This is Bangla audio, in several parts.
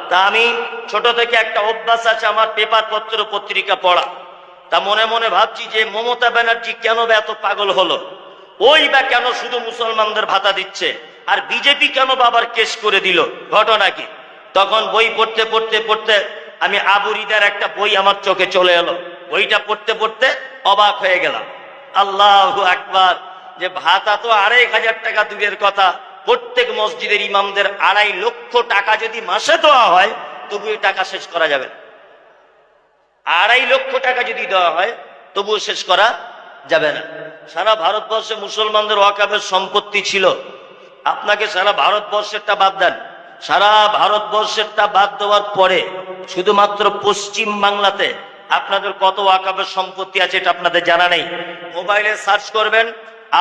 তা আমি ছোট থেকে একটা অভ্যাস আছে আমার পেপার পত্র পত্রিকা পড়া। তা মনে মনে ভাবছি যে মমতা ব্যানার্জি কেন বা এত পাগল হলো, ওই বা কেন শুধু মুসলমানদের ভাতা দিচ্ছে, আর বিজেপি কেন বাবার কেস করে দিল, ঘটনা কি? তখন বই পড়তে পড়তে পড়তে আমি আবু রিদার একটা বই আমার চোখে চলে এলো। বইটা পড়তে পড়তে অবাক হয়ে গেলাম। আল্লাহু আকবার! যে ভাতা তো ২৫০০ টাকা দূরের কথা, প্রত্যেক মসজিদের ইমামদের ২.৫ লক্ষ টাকা যদি মাসে দেওয়া হয় তবু এই টাকা শেষ করা যাবে না। ২.৫ লক্ষ টাকা যদি দেওয়া হয় তবুও শেষ করা যাবে না। সারা ভারতবর্ষে মুসলমানদের ওয়াকাফের সম্পত্তি ছিল। আপনাকে সারা ভারতবর্ষেরটা বাদ দেন, সারা ভারতবর্ষেরটা বাদ দেওয়ার পরে শুধুমাত্র পশ্চিম বাংলাতে আপনাদের কত ওয়াকাফের সম্পত্তি আছে এটা আপনাদের জানা নেই। মোবাইলে সার্চ করবেন,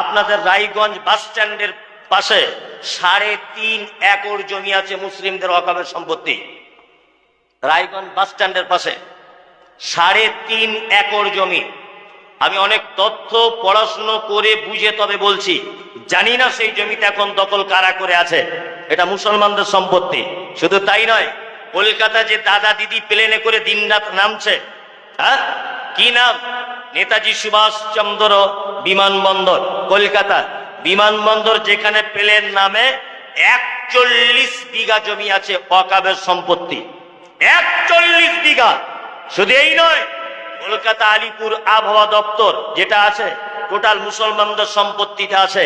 আপনাদের রায়গঞ্জ বাস স্ট্যান্ডের পাশে ৩.৫ একর জমি আছে মুসলিমদের ওয়াকাফের সম্পত্তি। রায়গঞ্জ বাস স্ট্যান্ডের পাশে ৩.৫ একর জমি। আমি অনেক তথ্য পড়াশুনো করে বুঝে তবে বলছি, জানি না সেই জমিতে এখন দখল কারা করে আছে। এটা মুসলমানদের সম্পত্তি। শুধু তাই নয়, কলকাতা যে দাদা দিদি প্লেনে করে দিনরাত নামছে, হ্যাঁ কি নাম? নেতাজি সুভাষচন্দ্র বিমানবন্দর, কলকাতা বিমানবন্দর, যেখানে প্লেন নামে ৪১ বিঘা জমি আছে ওয়াকাফের সম্পত্তি। ৪১ বিঘা। শুধু এই নয়, কলকাতা আলিপুর আবহাওয়া দপ্তর যেটা আছে টোটাল মুসলমানদের সম্পত্তিতে আছে।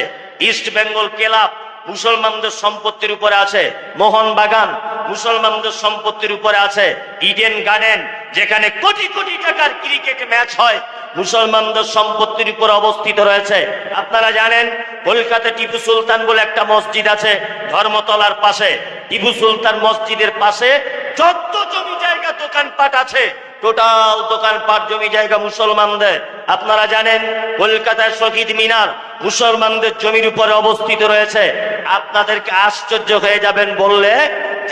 ইস্ট বেঙ্গল ক্লাব মুসলমানদের সম্পত্তির উপরে আছে। মোহনবাগান মুসলমানদের সম্পত্তির উপরে আছে। ইডেন গার্ডেন যেখানে কোটি কোটি টাকার ক্রিকেট ম্যাচ হয় মুসলমানদের সম্পত্তির উপর অবস্থিত রয়েছে। আপনারা জানেন কলকাতা টিপু সুলতান বলে একটা মসজিদ আছে ধর্মতলার পাশে। টিপু সুলতান মসজিদের পাশে যত জমি জায়গা দোকানপাট আছে টোটাল দোকানপাট জমি জায়গা মুসলমানদের। আপনারা জানেন কলকাতায় শহীদ মিনার মুসলমানদের জমির উপরে অবস্থিত রয়েছে। আপনাদেরকে আশ্চর্য হয়ে যাবেন বললে,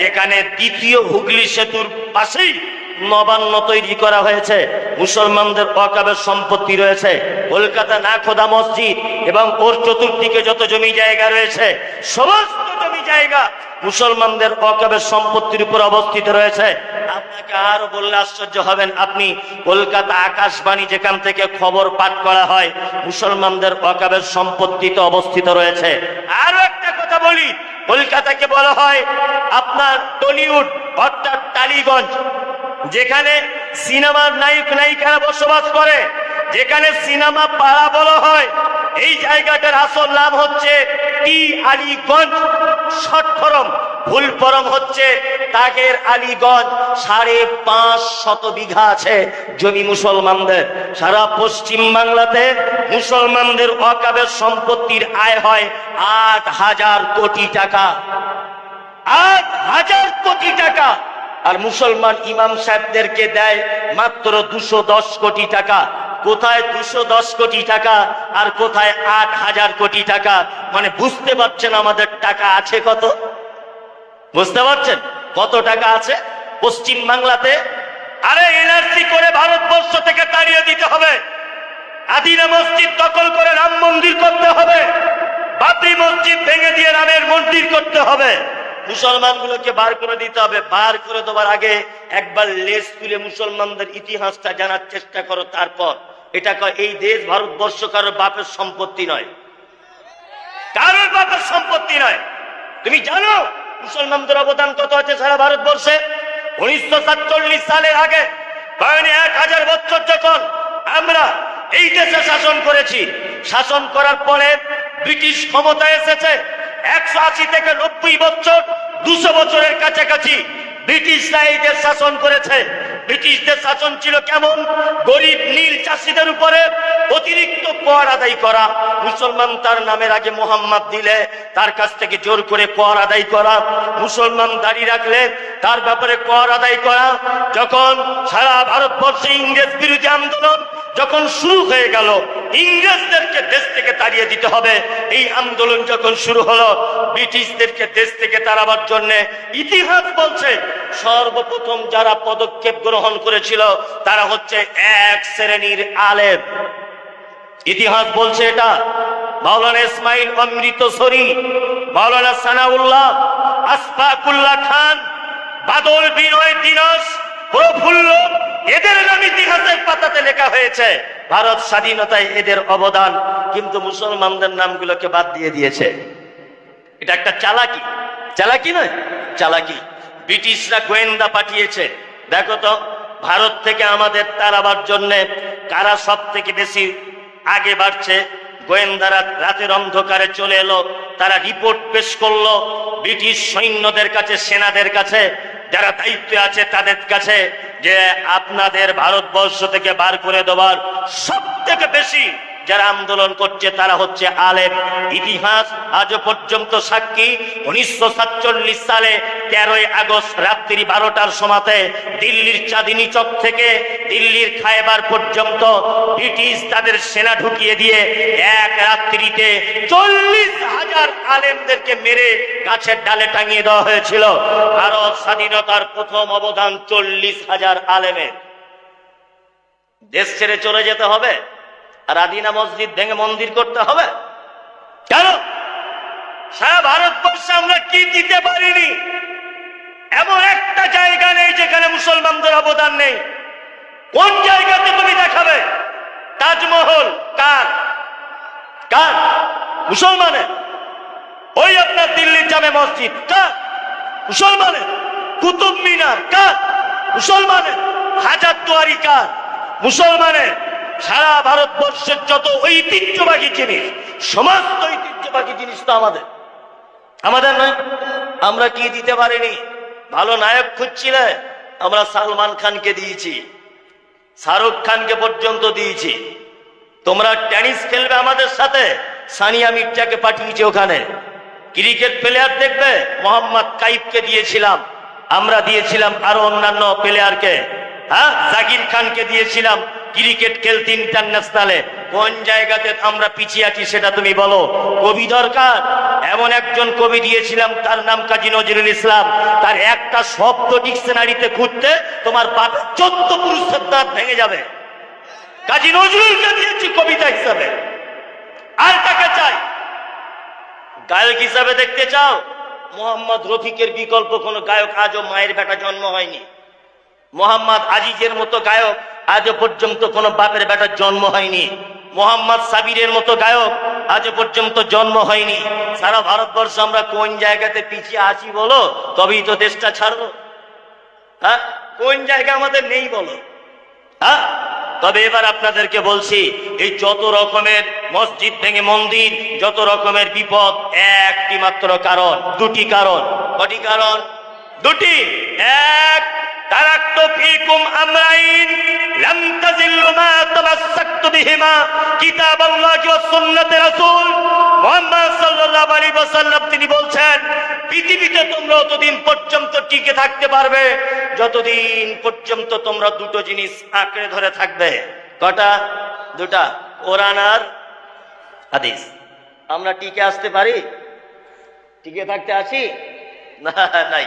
যেখানে দ্বিতীয় হুগলি সেতুর পাশেই নবান্ন তৈরি করা হয়েছে, মুসলমানদের ওয়াকাফের সম্পত্তি রয়েছে। কলকাতা নাখোদা মসজিদ এবং ওর চতুর্দিকে যত জমি জায়গা রয়েছে সমস্ত জমি জায়গা মুসলমানদের ওয়াকাফের সম্পত্তির উপর অবস্থিত রয়েছে। আপনাকে আরো বললে আশ্চর্য হবেন, আপনি কলকাতা আকাশবাণী যেখান থেকে খবর পাঠ করা হয় মুসলমানদের ওয়াকাফের সম্পত্তিতে অবস্থিত রয়েছে। আরো একটা কথা বলি, কলকাতাকে বলা হয় আপনার টলিউড অর্থাৎ টালিগঞ্জ, যেখানে সিনেমার নায়ক নায়িকারা বসবাস করে, যেখানে সিনেমা পাড়া বলা হয়। এই জায়গাটার আসল নাম হচ্ছে টি আলীগঞ্জ, শর্ট ফরম, ফুল ফরম হচ্ছে তাগের আলীগঞ্জ। ৫৫০ বিঘা আছে জমি মুসলমানদের। সারা পশ্চিম বাংলাতে মুসলমানদের ওয়াকাফের সম্পত্তির আয় হয় ৮,০০০ কোটি টাকা। ৮,০০০ কোটি টাকা। আর মুসলমান ইমাম সাহেবদেরকে দেয় মাত্র ২১০ কোটি টাকা। কোথায় ২১০ কোটি টাকা আর কোথায় ৮,০০০ কোটি টাকা? মানে বুঝতে পারছেন আমাদের টাকা আছে কত? বুঝতে পারছেন কত টাকা আছে পশ্চিম বাংলাতে? আরে এনআরসি করে ভারতবর্ষ থেকে তাড়িয়ে দিতে হবে। আদিনা মসজিদ দখল করে রাম মন্দির করতে হবে। বাবরি মসজিদ ভেঙে দিয়ে রামের মন্দির করতে হবে। মুসলমানগুলোকে বার করে দিতে হবে। বার করে দেওয়ার আগে একবার লেজ তুলে মুসলমানদের ইতিহাসটা জানার চেষ্টা করো। তারপর এটা এই দেশ ভারতবর্ষ কারোর বাপের সম্পত্তি নয়, কারোর বাপের সম্পত্তি নয়। তুমি জানো মুসলমানদের অবদান কত আছে সারা ভারতবর্ষে? ১৯৪৭ সালের আগে ১০০০ বছর যখন আমরা এই দেশে শাসন করেছি, শাসন করার পরে ব্রিটিশ ক্ষমতায় এসেছে ১৮০ থেকে ৯০ বছর, ২০০ বছরের কাছাকাছি ব্রিটিশরা এই দেশ শাসন করেছে। ব্রিটিশদের শাসন ছিল কেমন? গরিব নীল চাষিদের উপরে অতিরিক্ত কর আদায় করা। মুসলমান তার নামের আগে মোহাম্মদ দিলে তার কাছ থেকে জোর করে কর আদায় করা। মুসলমান দাড়ি রাখলে তার ব্যাপারে কর আদায় করা। যখন সারা ভারতবর্ষে ইংরেজ বিরোধী আন্দোলন যখন শুরু হয়ে গেল, ইংরেজদেরকে দেশ থেকে তাড়িয়ে দিতে হবে, এই আন্দোলন যখন শুরু হলো, ব্রিটিশদেরকে দেশ থেকে তাড়াবার জন্য ইতিহাস বলছে সর্বপ্রথম যারা পদক্ষেপ গ্রহণ করেছিল তারা হচ্ছে এক শ্রেণীর আলেম। ইতিহাস বলছে এটা। মাওলানা ইসমাইল অমৃতসরী, মাওলানা সানাউল্লাহ, আশফাকুল্লাহ খান, বাদল, বিনয়, দিনাজ, প্রফুল্ল, এদের নাম ইতিহাসের পাতাতে লেখা হয়েছে। ভারত স্বাধীনতায় এদের অবদান, কিন্তু মুসলমানদের নামগুলোকে বাদ দিয়ে দিয়েছে। এটা একটা চালাকি, চালাকি নয়, চালাকি। ব্রিটিশরা গোয়েন্দা পাঠিয়েছে। দেখো তো, ভারত থেকে আমাদের তাড়াবার জন্য কারা সব থেকে বেশি আগে বাড়ছে? গোয়েন্দারা রাতের অন্ধকারে চলে এলো, তারা রিপোর্ট পেশ করলো ব্রিটিশ সৈন্যদের কাছে, সেনাদের কাছে, যারা দায়িত্বে আছে তাদের কাছে, যে আপনাদের ভারতবর্ষ থেকে বার করে দেওয়ার সব থেকে বেশি যারা আন্দোলন করছে তারা হচ্ছে আলেম। ইতিহাস আজও পর্যন্ত সাক্ষী। 1947 সালে 13ই আগস্ট রাত্রি 12টার সময়তে দিল্লির চাঁদিনী চক থেকে দিল্লির খায়বার পর্যন্ত ব্রিটিশ তাদের সেনা ঢুকিয়ে দিয়ে এক রাত্রিতে 40,000 আলেমদেরকে মেরে গাছের ডালে টাঙিয়ে দেওয়া হয়েছিল। ভারত স্বাধীনতার প্রথম অবদান 40,000 আলেমের। দেশ ছেড়ে চলে যেতে হবে আর আদিনা মসজিদ ভেঙে মন্দির করতে হবে কেন? সারা ভারতবর্ষে আমরা কি দিতে পারিনি? এমন একটা জায়গা নেই যেখানে মুসলমানদের অবদান নেই। কোন জায়গাতে তুমি দেখাবে? তাজমহল কার? কার? মুসলমানের। ওই আপনার দিল্লির জামে মসজিদ কার? মুসলমানের। কুতুব মিনার কার? মুসলমানের। হাজারদুয়ারি কার? মুসলমানের। সারা ভারতবর্ষের যত ঐতিহ্যবাহী জিনিস, সমস্ত ঐতিহ্যবাহী জিনিস তো আমাদের, আমাদের নয়। আমরা কি দিতে পারিনি? ভালো নায়ক খুঁজছিলে, আমরা সালমান খানকে দিয়েছি, শাহরুখ খানকে পর্যন্ত দিয়েছি। তোমরা টেনিস খেলবে আমাদের সাথে, সানিয়া মির্জাকে পাঠিয়েছি ওখানে। ক্রিকেট প্লেয়ার দেখবে, মোহাম্মদ কাইফকে দিয়েছিলাম, আমরা দিয়েছিলাম আরো অন্যান্য প্লেয়ারকে। হ্যাঁ, জাকির খানকে দিয়েছিলাম ক্রিকেট খেলতে ইন্টারন্যাশনালে। কোন জায়গাতে আমরা পিছিয়ে আছি সেটা তুমি বলো। কবি দরকার, এমন একজন কবি দিয়েছিলাম, তার নাম কাজী নজরুল ইসলাম। তার একটা শব্দ ডিকশনারিতে খুঁজতে তোমার বাপের 14 পুরুষের দাঁত ভেঙে যাবে। কাজী নজরুলকে দিয়েছি কবিতা হিসাবে। আর কাকে চাই? গায়ক হিসাবে দেখতে চাও? মোহাম্মদ রফিকের বিকল্প কোনো গায়ক আজও মায়ের বেটা জন্ম হয়নি। মোহাম্মদ আজিজের মতো গায়ক আজও পর্যন্ত কোনো বাপের বেটার জন্ম হয়নি। মোহাম্মদ সাবিরের মতো গায়ক আজও পর্যন্ত জন্ম হয়নি। সারা ভারতবর্ষ আমরা কোন জায়গাতে পিছিয়ে আছি বলো, তবেই তো দেশটা ছাড়বো। হ্যাঁ, কোন জায়গা আমাদের নেই বলো? হ্যাঁ, তবে এবার আপনাদেরকে বলছি, এই যত রকমের মসজিদ ভেঙে মন্দির, যত রকমের বিপদ, একটি মাত্র কারণ, দুটি কারণ। কটি কারণ? দুটি। এক, তারাক্তু ফীকুম আমরাইন লাম তাযিল্লু মা তামাসসাকতু বিহিমা কিতাবাল্লাহি ওয়া সুন্নাতে রাসূল। মুহাম্মদ সাল্লাল্লাহু আলাইহি ওয়াসাল্লাম তিনি বলছেন, পৃথিবীতে তোমরা ততদিন পর্যন্ত টিকে থাকতে পারবে যতদিন পর্যন্ত তোমরা দুটো জিনিস আঁকড়ে ধরে থাকবে। কটা? দুটা, কোরআন আর হাদিস। আমরা টিকে আসতে পারি? টিকে থাকতে আছি না? নাই।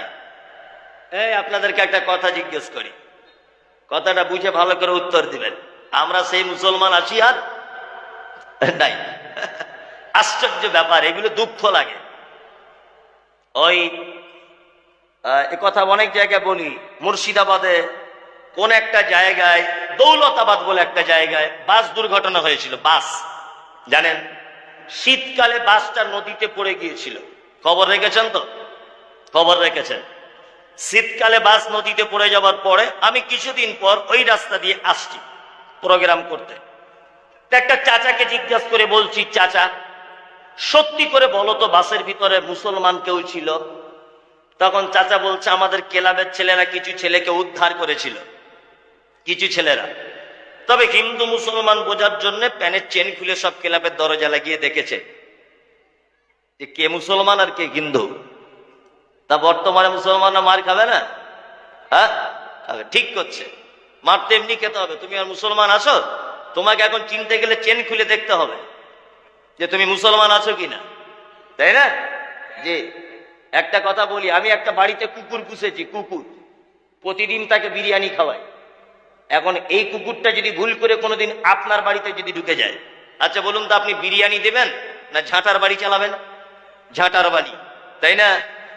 এই আপনাদেরকে একটা কথা জিজ্ঞেস করি, কথাটা বুঝে ভালো করে উত্তর দিবেন। আমরা সেই মুসলমান আছি আর নাই? আশ্চর্য ব্যাপার, এগুলো দুঃখ লাগে। ওই এ কথা অনেক জায়গায় বলি। মুর্শিদাবাদে কোন একটা জায়গায়, দৌলতাবাদ বলে একটা জায়গায় বাস দুর্ঘটনা হয়েছিল। বাস, জানেন, শীতকালে বাসটা নদীতে পড়ে গিয়েছিল। খবর রেখেছেন তো? খবর রেখেছেন। শীতকালে বাস নদীতে পড়ে যাওয়ার পরে আমি কিছুদিন পর ওই রাস্তা দিয়ে আসছি প্রোগ্রাম করতে। একটা চাচাকে জিজ্ঞাসা করে বলছি, চাচা সত্যি করে বলো তো বাসের ভিতরে মুসলমান কেউ ছিল? তখন চাচা বলছে, আমাদের ক্লাবের ছেলেরা কিছু ছেলেকে উদ্ধার করেছিল, কিছু ছেলেরা। তবে হিন্দু মুসলমান বোঝার জন্য প্যানের চেন খুলে সব ক্লাবের দরজা লাগিয়ে দেখেছে যে কে মুসলমান আর কে হিন্দু। তা বর্তমানে মুসলমানরা মার খাবে না? হ্যাঁ, ঠিক করছে। মার তো এমনি খেতে হবে। তুমি আর মুসলমান আছো, তোমাকে এখন চিনতে গেলে চেন খুলে দেখতে হবে যে তুমি মুসলমান আছো কিনা, তাই না? যে একটা কথা বলি, আমি একটা বাড়িতে কুকুর পুষেছি, কুকুর, প্রতিদিন তাকে বিরিয়ানি খাওয়াই। এখন এই কুকুরটা যদি ভুল করে কোনোদিন আপনার বাড়িতে যদি ঢুকে যায়, আচ্ছা বলুন তো, আপনি বিরিয়ানি দেবেন না ঝাঁটার বাড়ি চালাবেন? ঝাঁটার বাড়ি, তাই না?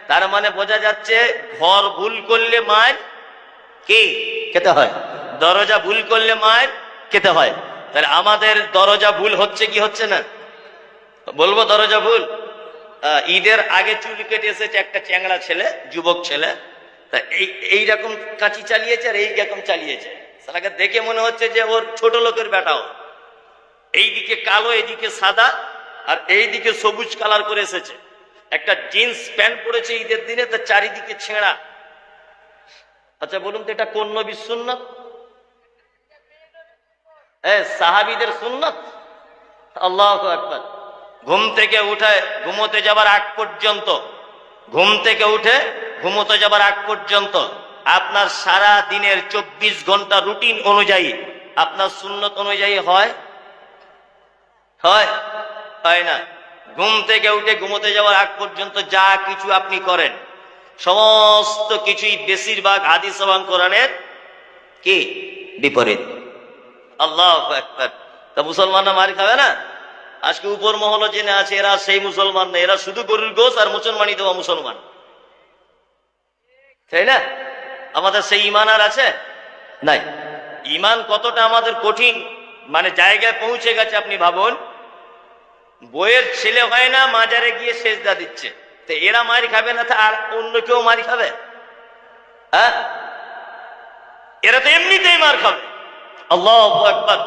তার মানে বোঝা যাচ্ছে ঘর ভুল করলে মায়ের কি খেতে হয়, দরজা ভুল করলে মায়ের খেতে হয়। তাহলে আমাদের দরজা ভুল হচ্ছে কি হচ্ছে না? বলবো দরজা ভুল। ঈদের আগে চুল কেটে এসেছে একটা চ্যাংড়া ছেলে, যুবক ছেলে, তা এইরকম কাঁচি চালিয়েছে আর এইরকম চালিয়েছে। শালাকে দেখে মনে হচ্ছে যে ওর ছোট লোকের বেটাও। এইদিকে কালো, এইদিকে সাদা, আর এইদিকে সবুজ কালার করে এসেছে। একটা জিন্স প্যান্ট পরেছে ঈদের দিনে, তার চারিদিকে ছেঁড়া। আচ্ছা বলুন তো এটা কোন নবীর সুন্নাত? সাহাবীদের সুন্নাত। আল্লাহু আকবার। ঘুম থেকে উঠে ঘুমোতে যাবার আগ পর্যন্ত, ঘুম থেকে উঠে ঘুমোতে যাবার আগ পর্যন্ত আপনার সারা দিনের 24 ঘন্টা রুটিন অনুযায়ী আপনার সুন্নত অনুযায়ী হয় হয় হয় না? ঘুম থেকে উঠে ঘুমোতে যাওয়ার আগ পর্যন্ত যা কিছু আপনি করেন সমস্ত কিছুই বেশিরভাগ হাদিস এবং কোরআনের কি বিপরীত। আল্লাহু আকবার। তা মুসলমানরা মার খাবে না? আজকে উপর মহল জেনে আছে এরা সেই মুসলমান না, এরা শুধু গরুর গোশ আর মুসলমানই দেওয়া মুসলমান, তাই না? আমাদের সেই ইমান আর আছে নাই। ইমান কতটা আমাদের কঠিন মানে জায়গায় পৌঁছে গেছে আপনি ভাবুন। বইয়ের ছেলে হয় না, মাজারে গিয়ে সেজদা দিচ্ছে। তো এরা মারি খাবে না, তা আর অন্য কেউ মারি খাবে? হ্যাঁ, এরা তো এমনিতেই মার খাবে। আল্লাহু আকবার।